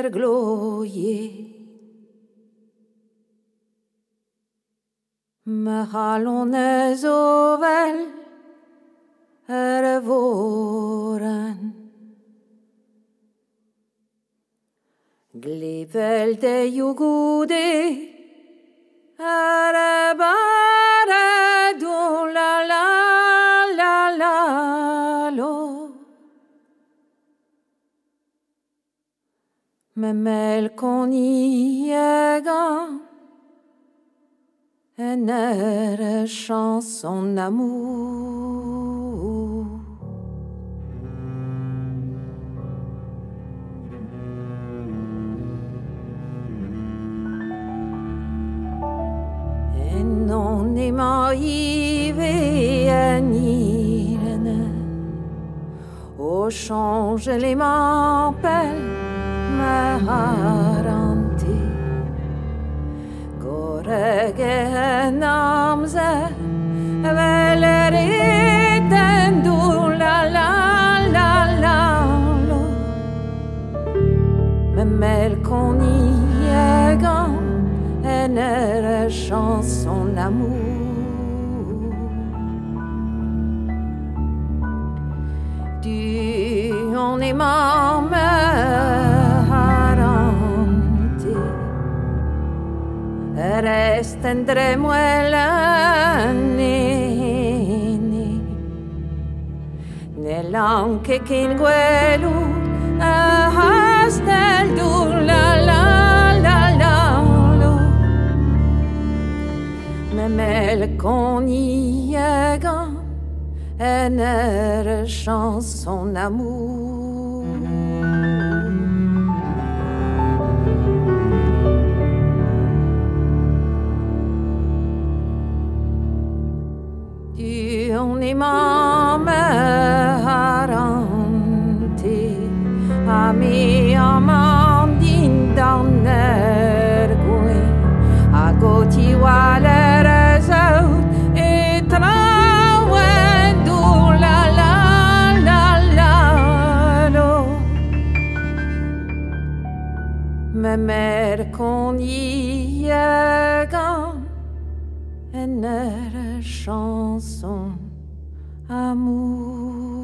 glorie. Me hallene zo vel våren. Glivel det jo gode bare do la la la la lo. Med melkon i ögon en chanson d'amour. En non est marivé à Nirene, au change les m'appelle ma haranti. Gorege namze veleriten du la la la la lo. Me melkon i ögon en chanson d'amour. Du on est mamma haranti. Restendremo nell'anche che in quello hastel du la la la la lo. Me melkon i ögon en chanson d'amour. On est mamma haranti, ami amandin dannergue, a goti waler zout et trawendu la la la la lo. Me melkon i ögon en chanson amour.